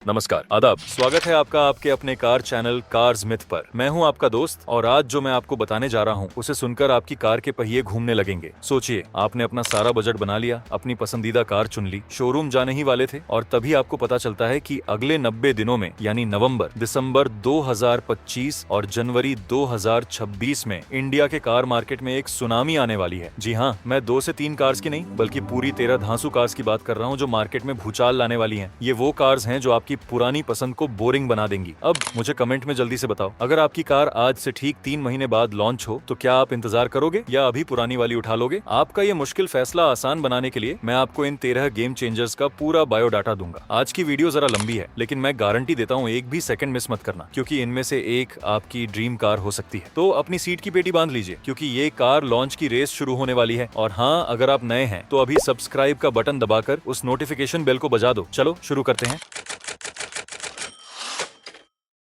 नमस्कार, आदाब। स्वागत है आपका आपके अपने कार चैनल कार्स मिथ पर। मैं हूं आपका दोस्त और आज जो मैं आपको बताने जा रहा हूं उसे सुनकर आपकी कार के पहिए घूमने लगेंगे। सोचिए, आपने अपना सारा बजट बना लिया, अपनी पसंदीदा कार चुन ली, शोरूम जाने ही वाले थे और तभी आपको पता चलता है कि अगले 90 दिनों में यानी नवंबर, दिसंबर 2025 और जनवरी 2026 में इंडिया के कार मार्केट में एक सुनामी आने वाली है। जी हाँ, मैं 2 से 3 कार्स की नहीं बल्कि पूरी 13 धांसू कार्स की बात कर रहा हूँ जो मार्केट में भूचाल लाने वाली हैं। ये वो कार्स हैं जो आपकी पुरानी पसंद को बोरिंग बना देंगी। अब मुझे कमेंट में जल्दी से बताओ, अगर आपकी कार आज से ठीक 3 महीने बाद लॉन्च हो तो क्या आप इंतजार करोगे या अभी पुरानी वाली उठा लोगे? आपका ये मुश्किल फैसला आसान बनाने के लिए मैं आपको इन 13 गेम चेंजर्स का पूरा बायोडाटा दूंगा। आज की वीडियो जरा लंबी है लेकिन मैं गारंटी देता हूँ एक भी सेकंड मिस मत करना, क्योंकि इनमें से एक आपकी ड्रीम कार हो सकती है। तो अपनी सीट की पेटी बांध लीजिए क्योंकि ये कार लॉन्च की रेस शुरू होने वाली है। और हाँ, अगर आप नए हैं तो अभी सब्सक्राइब का बटन दबाकर उस नोटिफिकेशन बेल को बजा दो। चलो शुरू करते हैं।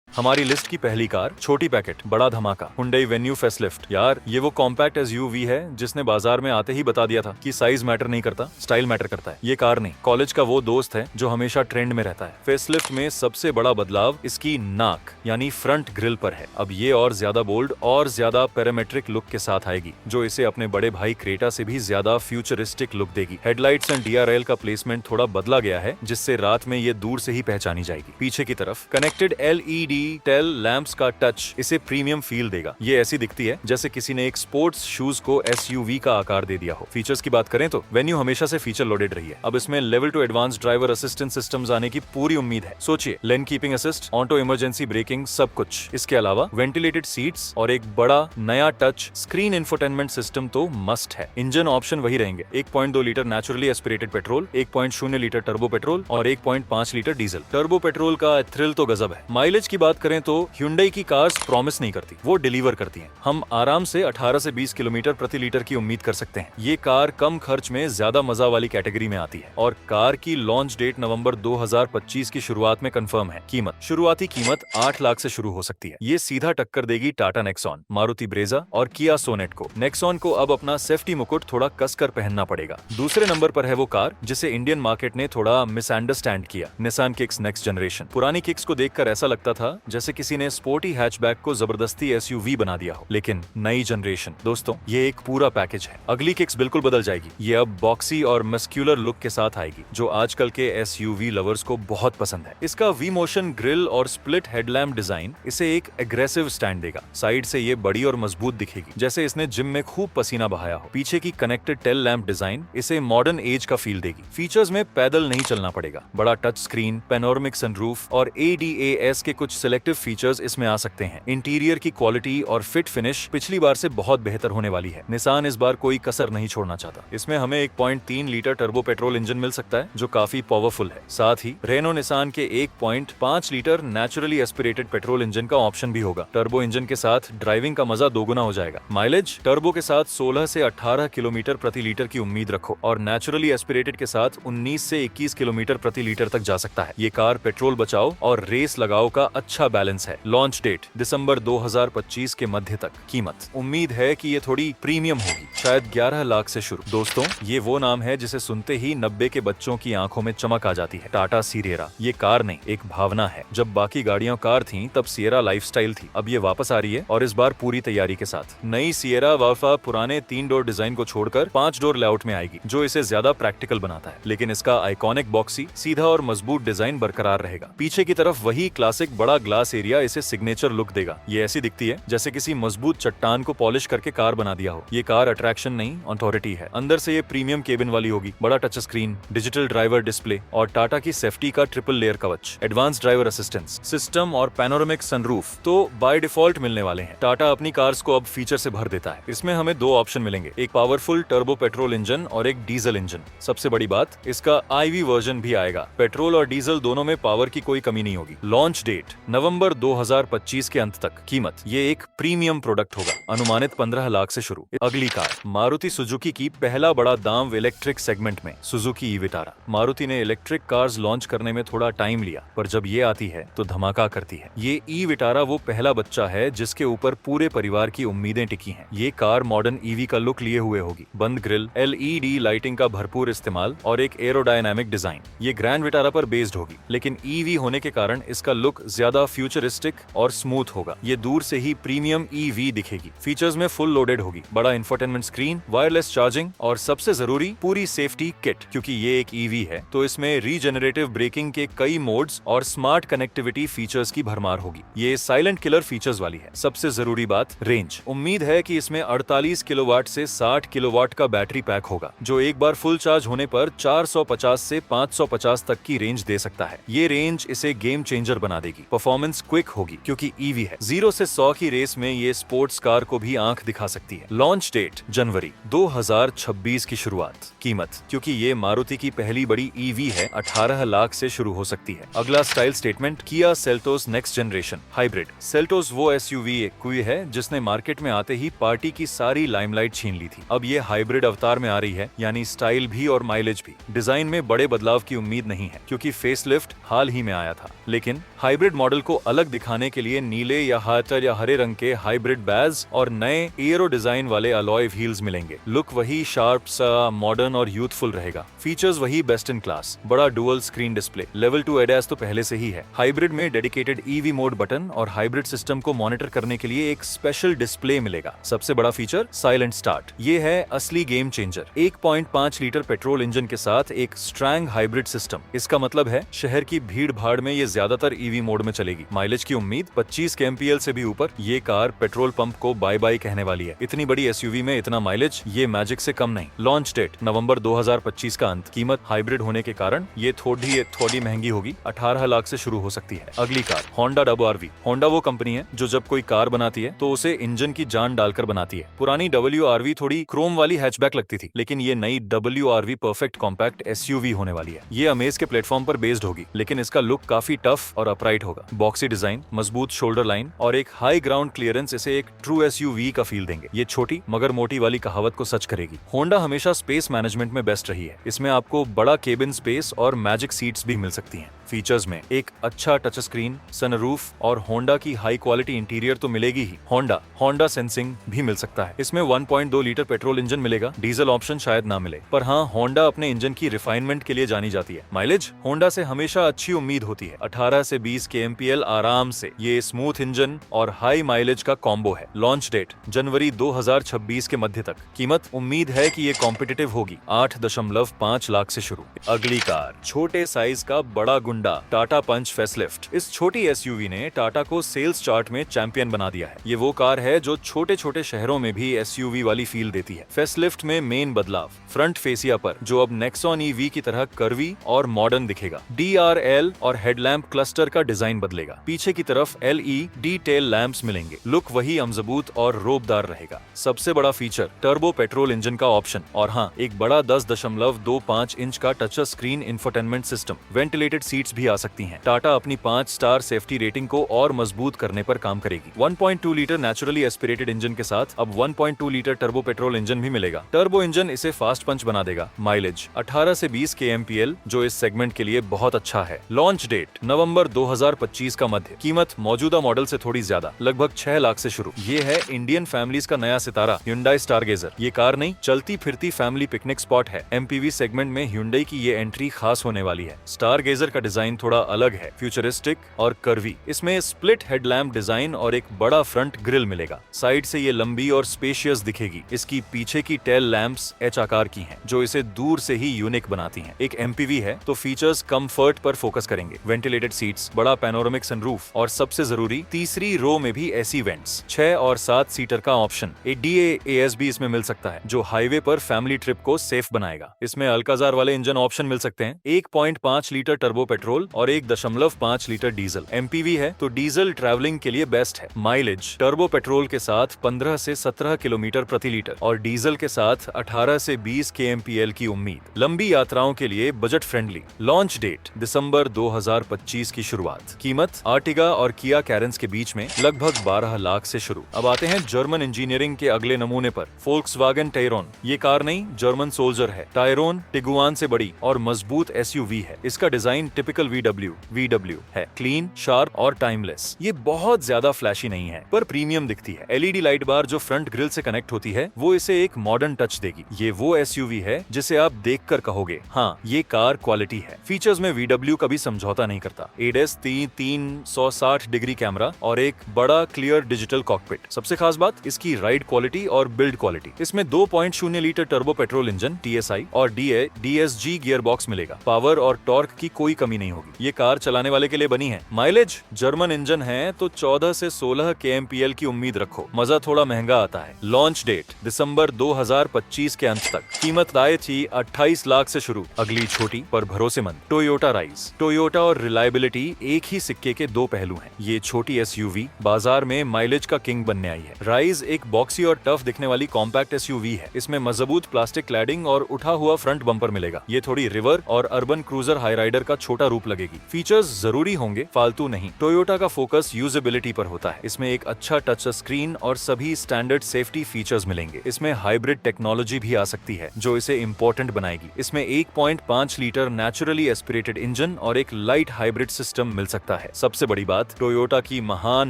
हमारी लिस्ट की पहली कार, छोटी पैकेट बड़ा धमाका, Hyundai Venue फेसलिफ्ट। यार, ये वो कॉम्पैक्ट एसयूवी है जिसने बाजार में आते ही बता दिया था कि साइज मैटर नहीं करता, स्टाइल मैटर करता है। ये कार नहीं, कॉलेज का वो दोस्त है जो हमेशा ट्रेंड में रहता है। फेसलिफ्ट में सबसे बड़ा बदलाव इसकी नाक यानी फ्रंट ग्रिल पर है। अब ये और ज्यादा बोल्ड और ज्यादा पैरामेट्रिक लुक के साथ आएगी जो इसे अपने बड़े भाई क्रेटा से भी ज्यादा फ्यूचरिस्टिक लुक देगी। हेडलाइट्स एंड डीआरएल का प्लेसमेंट थोड़ा बदला गया है जिससे रात में ये दूर से ही पहचानी जाएगी। पीछे की तरफ कनेक्टेड एलईडी टेल लैंप्स का टच इसे प्रीमियम फील देगा। ये ऐसी दिखती है जैसे किसी ने एक स्पोर्ट्स शूज को एसयूवी का आकार दे दिया हो। फीचर्स की बात करें तो वेन्यू हमेशा से फीचर लोडेड रही है। अब इसमें level 2 advance driver assistant systems आने की पूरी उम्मीद है। सोचिए, lane keeping assist, auto emergency braking, सब कुछ। इसके अलावा वेंटिलेटेड सीट्स और एक बड़ा नया टच स्क्रीन इंफोटेनमेंट सिस्टम तो मस्ट है। इंजन ऑप्शन वही रहेंगे, 1.2 litre naturally aspirated petrol, 1.0 litre turbo petrol और 1.5 लीटर डीजल। टर्बो पेट्रोल का थ्रिल तो गजब है। माइलेज की बात करें तो Hyundai की कार्स प्रॉमिस नहीं करती, वो डिलीवर करती हैं। हम आराम से 18 से 20 किलोमीटर प्रति लीटर की उम्मीद कर सकते हैं। ये कार कम खर्च में ज्यादा मजा वाली कैटेगरी में आती है और कार की लॉन्च डेट नवंबर 2025 की शुरुआत में कंफर्म है। शुरुआती कीमत 8 लाख से शुरू हो सकती है। ये सीधा टक्कर देगी टाटा नेक्सॉन, मारुति ब्रेजा और किया सोनेट को। नेक्सॉन को अब अपना सेफ्टी मुकुट थोड़ा कसकर पहनना पड़ेगा। दूसरे नंबर पर है वो कार जिसे इंडियन मार्केट ने थोड़ा मिसअंडरस्टैंड किया, निसान किक्स नेक्स्ट जनरेशन। पुरानी किक्स को देखकर ऐसा लगता था जैसे किसी ने स्पोर्टी हैचबैक को जबरदस्ती एसयूवी बना दिया हो, लेकिन नई जनरेशन दोस्तों, ये एक पूरा पैकेज है। अगली किक्स बिल्कुल बदल जाएगी। ये अब बॉक्सी और मस्क्यूलर लुक के साथ आएगी जो आजकल के एसयूवी लवर्स को बहुत पसंद है। इसका वी मोशन ग्रिल और स्प्लिट हेडलैम्प डिजाइन इसे एक एग्रेसिव स्टैंड देगा। साइड से ये बड़ी और मजबूत दिखेगी जैसे इसने जिम में खूब पसीना बहाया हो। पीछे की कनेक्टेड टेल लैंप डिजाइन इसे मॉडर्न एज का फील देगी। फीचर्स में पैदल नहीं चलना पड़ेगा। बड़ा टच स्क्रीन, पैनोरामिक सनरूफ और ADAS के कुछ सिलेक्टिव फीचर्स इसमें आ सकते हैं। इंटीरियर की क्वालिटी और फिट फिनिश पिछली बार से बहुत बेहतर होने वाली है। निसान इस बार कोई कसर नहीं छोड़ना चाहता। इसमें हमें 1.3 लीटर टर्बो पेट्रोल इंजन मिल सकता है जो काफी पावरफुल है। साथ ही रेनो निसान के 1.5 litre naturally aspirated petrol engine का ऑप्शन भी होगा। टर्बो इंजन के साथ ड्राइविंग का मजा दोगुना हो जाएगा। माइलेज टर्बो के साथ 16 से 18 किलोमीटर प्रति लीटर की उम्मीद रखो और नेचुरली एस्पिरेटेड के साथ 19 से 21 किलोमीटर प्रति लीटर तक जा सकता है। ये कार पेट्रोल बचाओ और रेस लगाओ का अच्छा बैलेंस है। लॉन्च डेट दिसंबर 2025 के मध्य तक। कीमत उम्मीद है कि ये थोड़ी प्रीमियम होगी, शायद 11 लाख से शुरू। दोस्तों, ये वो नाम है जिसे सुनते ही 90 के बच्चों की आंखों में चमक आ जाती है। टाटा सिएरा। ये कार नहीं, एक भावना है। जब बाकी गाड़ियां कार थीं, तब सिएरा लाइफस्टाइल थी। अब ये वापस आ रही है और इस बार पूरी तैयारी के साथ। नई सिएरा वाल्फा पुराने 3 डोर डिजाइन को छोड़कर 5 डोर लेआउट में आएगी जो इसे ज्यादा प्रैक्टिकल बनाता है, लेकिन इसका आइकॉनिक बॉक्सी, सीधा और मजबूत डिजाइन बरकरार रहेगा। पीछे की तरफ वही क्लासिक बड़ा ग्लास एरिया इसे सिग्नेचर लुक देगा। ये ऐसी दिखती है जैसे किसी मजबूत चट्टान को पॉलिश करके कार बना दिया हो। ये कार अट्रैक्शन नहीं, अथॉरिटी है। अंदर से ये प्रीमियम केबिन वाली होगी। बड़ा touch screen, digital driver display और टाटा की सेफ्टी का ट्रिपल लेयर कवच, एडवांस ड्राइवर असिस्टेंस सिस्टम और पैनोरामिक सनरूफ तो बाय डिफॉल्ट मिलने वाले हैं। टाटा अपनी कार्स को अब फीचर से भर देता है। इसमें हमें 2 ऑप्शन मिलेंगे, एक पावरफुल टर्बो पेट्रोल इंजन और एक डीजल इंजन। सबसे बड़ी बात, इसका IV वर्जन भी आएगा। पेट्रोल और डीजल दोनों में पावर की कोई कमी नहीं होगी। लॉन्च डेट नवंबर 2025 के अंत तक। कीमत, ये एक प्रीमियम प्रोडक्ट होगा, अनुमानित 15 लाख से शुरू। अगली कार मारुति सुजुकी की पहला बड़ा दाम इलेक्ट्रिक सेगमेंट में सुजुकी ई विटारा। मारुति ने इलेक्ट्रिक कार्स लॉन्च करने में थोड़ा टाइम लिया, पर जब ये आती है तो धमाका करती है। ये ई विटारा वो पहला बच्चा है जिसके ऊपर पूरे परिवार की उम्मीदें टिकी हैं। ये कार मॉडर्न ईवी का लुक लिए हुए होगी, बंद ग्रिल, एलईडी लाइटिंग का भरपूर इस्तेमाल और एक एरोडायनामिक डिजाइन। ये ग्रैंड विटारा पर बेस्ड होगी, लेकिन ईवी होने के कारण इसका लुक ज्यादा फ्यूचरिस्टिक और स्मूथ होगा। ये दूर से ही प्रीमियम ईवी दिखेगी। फीचर्स में फुल लोडेड होगी, बड़ा इंफोटेनमेंट स्क्रीन, वायरलेस चार्जिंग और सबसे जरूरी पूरी सेफ्टी किट। क्योंकि ये एक ईवी है तो इसमें रीजेनरेटिव ब्रेकिंग के कई मोड्स और स्मार्ट कनेक्टिविटी फीचर्स की भरमार होगी। ये साइलेंट किलर फीचर्स वाली है। सबसे जरूरी बात, रेंज। उम्मीद है कि इसमें 48 किलोवाट से 60 किलोवाट का बैटरी पैक होगा, जो एक बार फुल चार्ज होने पर 450 से 550 तक की रेंज दे सकता है। ये रेंज इसे गेम चेंजर बना देगी। परफॉर्मेंस क्विक होगी क्योंकि ईवी है। 0 से 100 की रेस में ये स्पोर्ट्स कार को भी आंख दिखा सकती है। लॉन्च डेट जनवरी 2026 की शुरुआत। कीमत, क्योंकि ये मारुति की पहली बड़ी ईवी है, 18 लाख से शुरू हो सकती है। अगला style statement, Kia Seltos next generation hybrid. Seltos वो एसयूवी कोई है जिसने मार्केट में आते ही पार्टी की सारी लाइमलाइट छीन ली थी। अब ये हाइब्रिड अवतार में आ रही है, यानी स्टाइल भी और माइलेज भी। डिजाइन में बड़े बदलाव की उम्मीद नहीं है क्योंकि फेसलिफ्ट हाल ही में आया था, लेकिन हाइब्रिड मॉडल को अलग दिखाने के लिए नीले या हाटर या हरे रंग के हाइब्रिड बैज और नए एरो डिजाइन वाले अलॉय व्हील्स मिलेंगे। लुक वही शार्प सा मॉडर्न और यूथफुल रहेगा। फीचर्स वही बेस्ट इन क्लास, बड़ा डुअल स्क्रीन डिस्प्ले, लेवल 2 एडएस तो पहले से ही है। हाइब्रिड में डेडिकेटेड ईवी मोड बटन और हाइब्रिड सिस्टम को मॉनिटर करने के लिए एक स्पेशल डिस्प्ले मिलेगा। सबसे बड़ा फीचर, साइलेंट स्टार्ट। ये है असली game changer. 1.5 litre petrol engine के साथ एक स्ट्रैंग हाइब्रिड सिस्टम। इसका मतलब है शहर की भीड़ भाड़ में ये ज्यादातर ईवी मोड में चलेगी। माइलेज की उम्मीद 25 kmpl से भी ऊपर। ये कार पेट्रोल पंप को बाय बाय कहने वाली है। इतनी बड़ी एसयूवी में इतना माइलेज, ये मैजिक से कम नहीं। लॉन्च डेट नवंबर 2025 का अंत। कीमत, हाइब्रिड होने के कारण ये थोड़ी महंगी होगी, 18 लाख से शुरू हो सकती है। अगली कार होंडा WRV। होंडा वो कंपनी है जो जब कोई कार बनाती है तो उसे इंजन की जान डालकर बनाती है। पुरानी WRV थोड़ी क्रोम वाली हैचबैक लगती थी, लेकिन ये नई WRV परफेक्ट कॉम्पैक्ट एसयूवी होने वाली है। ये अमेज के प्लेटफॉर्म पर बेस्ड होगी, लेकिन इसका लुक काफी टफ और अपराइट होगा। बॉक्सी डिजाइन, मजबूत शोल्डर लाइन और एक हाई ग्राउंड क्लियरेंस इसे एक ट्रू एसयूवी का फील देंगे। ये छोटी मगर मोटी वाली कहावत को सच करेगी। होंडा हमेशा स्पेस मैनेजमेंट में बेस्ट रही है। इसमें आपको बड़ा केबिन स्पेस और मैजिक सीट्स भी मिल सकती हैं। फीचर्स में एक अच्छा टच स्क्रीन, सनरूफ और होंडा की हाई क्वालिटी इंटीरियर तो मिलेगी ही, होंडा सेंसिंग भी मिल सकता है। इसमें 1.2 लीटर पेट्रोल इंजन मिलेगा, डीजल ऑप्शन शायद ना मिले, पर हाँ, होंडा अपने इंजन की रिफाइनमेंट के लिए जानी जाती है। माइलेज, होंडा से हमेशा अच्छी उम्मीद होती है, 18 से 20 kmpl आराम से। ये स्मूथ इंजन और हाई माइलेज का कॉम्बो है। लॉन्च डेट जनवरी 2026 के मध्य तक। कीमत, उम्मीद है कि ये कॉम्पिटिटिव होगी, 8.5 लाख से शुरू। अगली कार छोटे साइज का बड़ा गुंडा, टाटा पंच फेसलिफ्ट। इस छोटी एसयूवी ने टाटा को सेल्स चार्ट में चैंपियन बना दिया है। ये वो कार है जो छोटे छोटे शहरों में भी एसयूवी वाली फील देती है। फेसलिफ्ट में मेन बदलाव, फ्रंट फेसिया पर जो अब नेक्सॉन ईवी की तरह कर्वी और मॉडर्न दिखेगा। DRL और हेडलैम्प क्लस्टर का डिजाइन बदलेगा। पीछे की तरफ LED टेल लैंप्स मिलेंगे। लुक वही अमजबूत और रोबदार रहेगा। सबसे बड़ा फीचर, टर्बो पेट्रोल इंजन का ऑप्शन और हाँ, एक बड़ा 10.25 इंच का touch screen infotainment system. Ventilated seats भी आ सकती हैं। टाटा अपनी 5 स्टार सेफ्टी रेटिंग को और मजबूत करने पर काम करेगी। 1.2 लीटर नेचुरली एस्पिरेटेड इंजन के साथ अब 1.2 लीटर टर्बो पेट्रोल इंजन भी मिलेगा। टर्बो इंजन इसे फास्ट पंच बना देगा। माइलेज 18 से 20 kmpl, जो इस सेगमेंट के लिए बहुत अच्छा है। लॉन्च डेट नवंबर 2025 का मध्य। कीमत मौजूदा मॉडल से थोड़ी ज्यादा, लगभग 6 लाख से शुरू। ये है इंडियन फैमिलीज का नया सितारा, Hyundai स्टारगेजर। ये कार नहीं, चलती फिरती फैमिली पिकनिक स्पॉट है। MPV सेगमेंट में Hyundai की ये एंट्री खास होने वाली है। स्टारगेजर का डिजाइन थोड़ा अलग है, फ्यूचरिस्टिक और कर्वी। इसमें स्प्लिट हेडलैम्प डिजाइन और एक बड़ा फ्रंट ग्रिल मिलेगा। साइड से ये लंबी और स्पेशियस दिखेगी। इसकी पीछे की टेल लैंप्स H आकार की हैं, जो इसे दूर से ही यूनिक बनाती हैं। एक MPV है तो फीचर्स कंफर्ट पर फोकस करेंगे। वेंटिलेटेड सीट्स, बड़ा पैनोरामिक सनरूफ और सबसे जरूरी तीसरी रो में भी ऐसी वेंट्स। 6 और 7 सीटर का ऑप्शन। DAAS भी इसमें मिल सकता है, जो हाईवे पर फैमिली ट्रिप को सेफ बनाएगा। इसमें अल्काजार वाले इंजन ऑप्शन मिल सकते हैं। 1.5 लीटर टर्बो पेट्रोल पेट्रोल और 1.5 लीटर डीजल। एमपीवी है तो डीजल ट्रैवलिंग के लिए बेस्ट है। माइलेज टर्बो पेट्रोल के साथ 15 से 17 किलोमीटर प्रति लीटर और डीजल के साथ 18 से 20 kmpl की उम्मीद। लंबी यात्राओं के लिए बजट फ्रेंडली। लॉन्च डेट दिसंबर 2025 की शुरुआत। कीमत आर्टिगा और किया कैरेंस के बीच में लगभग 12 लाख से शुरू। अब आते हैं जर्मन इंजीनियरिंग के अगले नमूने पर, फोल्क्सवैगन टायरोन। ये कार नहीं, जर्मन सोल्जर है। टायरोन टिगुआन से बड़ी और मजबूत एसयूवी है। इसका डिजाइन टिपिकल वीडब्ल्यू है, क्लीन, शार्प और टाइमलेस। ये बहुत ज्यादा फ्लैशी नहीं है पर प्रीमियम दिखती है। एलईडी लाइट बार जो फ्रंट ग्रिल से कनेक्ट होती है वो इसे एक मॉडर्न टच देगी। ये वो एसयूवी है जिसे आप देखकर कहोगे हाँ ये कार क्वालिटी है। फीचर्स में वीडब्ल्यू कभी समझौता नहीं करता। एडएस 360 डिग्री कैमरा और एक बड़ा क्लियर डिजिटल कॉकपिट। सबसे खास बात इसकी राइड क्वालिटी और बिल्ड क्वालिटी। इसमें 2.0 litre turbo petrol engine TSI और DSG गियर बॉक्स मिलेगा। पावर और टॉर्क की कोई कमी नहीं होगी। ये कार चलाने वाले के लिए बनी है। माइलेज जर्मन इंजन है तो 14 से 16 kmpl की उम्मीद रखो। मजा थोड़ा महंगा आता है। लॉन्च डेट दिसंबर 2025 के अंत तक। कीमत आए थी 28 लाख से शुरू। अगली छोटी पर भरोसेमंद टोयोटा राइज। टोयोटा और रिलायबिलिटी एक ही सिक्के के दो पहलू हैं। ये छोटी एसयूवी बाजार में माइलेज का किंग बनने आई है। राइज एक बॉक्सी और टफ दिखने वाली कॉम्पैक्ट एसयूवी है। इसमें मजबूत प्लास्टिक क्लैडिंग और उठा हुआ फ्रंट बम्पर मिलेगा। ये थोड़ी रिवर और अर्बन क्रूजर हाई राइडर का छोटा रूप लगेगी। फीचर्स जरूरी होंगे, फालतू नहीं। टोयोटा का फोकस यूजेबिलिटी पर होता है। इसमें एक अच्छा टच स्क्रीन और सभी स्टैंडर्ड सेफ्टी फीचर्स मिलेंगे। इसमें हाइब्रिड टेक्नोलॉजी भी आ सकती है जो इसे इम्पोर्टेंट बनाएगी। इसमें 1.5 लीटर नेचुरली एस्पिरेटेड इंजन और एक लाइट हाइब्रिड सिस्टम मिल सकता है। सबसे बड़ी बात टोयोटा की महान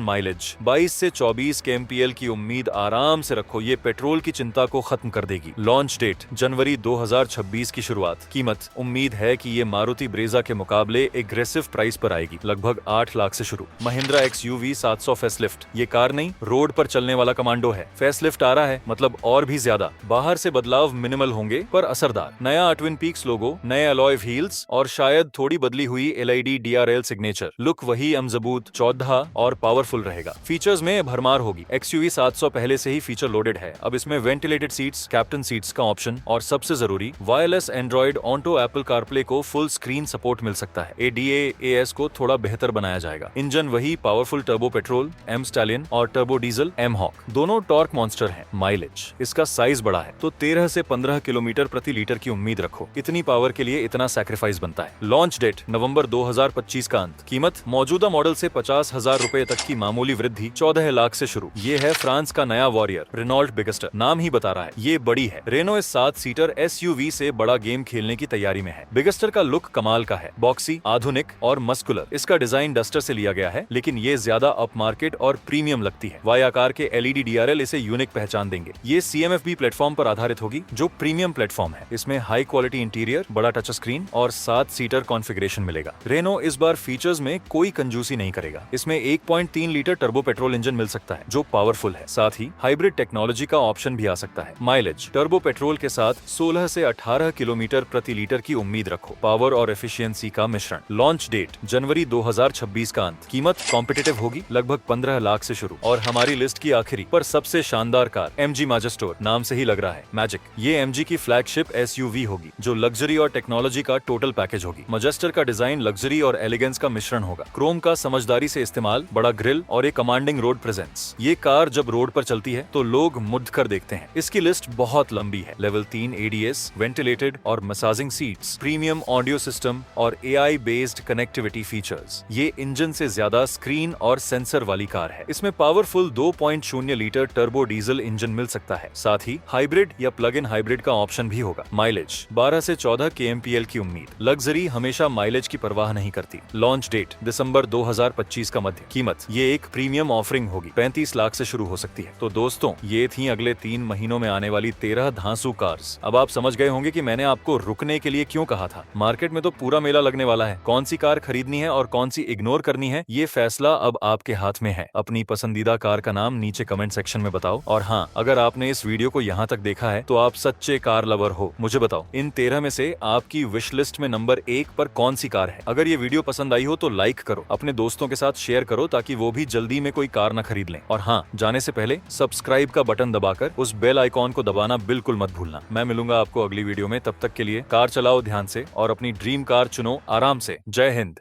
माइलेज। 22 से 24 kmpl की उम्मीद आराम से रखो। ये पेट्रोल की चिंता को खत्म कर देगी। लॉन्च डेट जनवरी 2026 की शुरुआत। कीमत उम्मीद है कि ये मारुति ब्रेजा के मुकाबले एग्रेसिव प्राइस पर आएगी, लगभग 8 लाख से शुरू। Mahindra XUV 700 facelift. ये कार नहीं, रोड पर चलने वाला कमांडो है। फेसलिफ्ट आ रहा है मतलब और भी ज्यादा। बाहर से बदलाव मिनिमल होंगे पर असरदार। नया ट्विन पीक्स लोगो, नए अलॉय व्हील्स और शायद थोड़ी बदली हुई LED DRL सिग्नेचर। लुक वही मजबूत, चौधा और पावरफुल रहेगा। फीचर्स में भरमार होगी। XUV 700 पहले से ही फीचर लोडेड है। अब इसमें वेंटिलेटेड सीट्स, कैप्टन सीट्स का ऑप्शन और सबसे जरूरी wireless Android onto Apple CarPlay को फुल स्क्रीन सपोर्ट मिल सकता है। ADAS को थोड़ा बेहतर बनाया जाएगा। इंजन वही powerful turbo petrol M stallion और टर्बो डीजल M हॉक। दोनों टॉर्क मॉन्स्टर हैं। माइलेज इसका साइज बड़ा है तो 13 से 15 किलोमीटर प्रति लीटर की उम्मीद रखो। इतनी पावर के लिए इतना सैक्रिफाइस बनता है। लॉन्च डेट नवंबर 2025 का अंत। कीमत मौजूदा मॉडल से 50,000 रुपए तक की मामूली वृद्धि 14 लाख से शुरू। ये है फ्रांस का नया वॉरियर रेनॉल्ट बिगस्टर। नाम ही बता रहा है ये बड़ी है। रेनो इस 7 सीटर SUV से बड़ा गेम खेलने की तैयारी में है। बिगस्टर का लुक कमाल का है, बॉक्सी, आधुनिक और मस्कुलर। इसका डिजाइन डस्टर से लिया गया है लेकिन ये ज्यादा अप मार्केट और प्रीमियम लगती है। वाई आकार के LED DRL इसे यूनिक पहचान देंगे। ये CMFB प्लेटफॉर्म पर आधारित होगी जो प्रीमियम प्लेटफॉर्म है। इसमें हाई क्वालिटी इंटीरियर, बड़ा टच स्क्रीन और 7 सीटर कॉन्फ़िगरेशन मिलेगा। रेनो इस बार फीचर्स में कोई कंजूसी नहीं करेगा। इसमें 1.3 लीटर टर्बो पेट्रोल इंजन मिल सकता है जो पावरफुल है। साथ ही हाइब्रिड टेक्नोलॉजी का ऑप्शन भी आ सकता है। माइलेज टर्बो पेट्रोल के साथ 16 से 18 किलोमीटर प्रति लीटर की उम्मीद रखो। पावर और एफिशिएंसी का मिश्रण। लॉन्च डेट जनवरी 2026 का अंत। कीमत कॉम्पिटिटिव होगी, लगभग 15 लाख से शुरू। और हमारी लिस्ट की आखिरी पर सबसे शानदार कार MG मैजेस्टर। नाम से ही लग रहा है मैजिक। ये MG की फ्लैगशिप SUV होगी जो लग्जरी और टेक्नोलॉजी का टोटल पैकेज होगी। मैजेस्टर का डिजाइन लग्जरी और एलिगेंस का मिश्रण होगा। क्रोम का समझदारी से इस्तेमाल, बड़ा ग्रिल और एक कमांडिंग रोड प्रेजेंस। ये कार जब रोड पर चलती है तो लोग मुड़ कर देखते हैं। इसकी लिस्ट बहुत लंबी है। लेवल 3 ADS, वेंटिलेटेड और massaging seats, premium audio system और AI बेस्ड कनेक्टिविटी फीचर्स। ये इंजन से ज्यादा स्क्रीन और सेंसर वाली कार है। इसमें powerful 2.0 litre turbo diesel engine मिल सकता है। साथ ही हाइब्रिड या प्लग इन हाइब्रिड का ऑप्शन भी होगा। माइलेज 12 से 14 kmpl की उम्मीद। लग्जरी हमेशा माइलेज की परवाह नहीं करती। लॉन्च डेट दिसंबर 2025 का मध्य। कीमत ये एक प्रीमियम ऑफरिंग होगी, 35 लाख से शुरू हो सकती है। तो दोस्तों ये थी अगले 3 महीनों में आने वाली 13 धांसू कार्स। अब आप समझ गए होंगे कि मैंने आपको रुकने के लिए क्यों कहा था। मार्केट में तो पूरा मेला लगने वाला है। कौन सी कार खरीदनी है और कौन सी इग्नोर करनी है ये फैसला अब आपके हाथ में है। अपनी पसंदीदा कार का नाम नीचे कमेंट सेक्शन में बताओ। और हाँ, अगर आपने इस वीडियो को यहाँ तक देखा है तो आप सच्चे कार लवर हो। मुझे बताओ इन 13 में से आपकी विश लिस्ट में नंबर 1 पर कौन सी कार है। अगर ये वीडियो पसंद आई हो तो लाइक करो, अपने दोस्तों के साथ शेयर करो ताकि वो भी जल्दी में कोई कार न खरीद लें। और हाँ, जाने से पहले सब्सक्राइब का बटन दबाकर उस बेल आइकॉन को दबाना बिल्कुल मत भूलना। मैं मिलूंगा आपको अगली वीडियो में। तब तक के लिए कार चलाओ ध्यान से और अपनी ड्रीम कार चुनो आराम से। जय हिंद।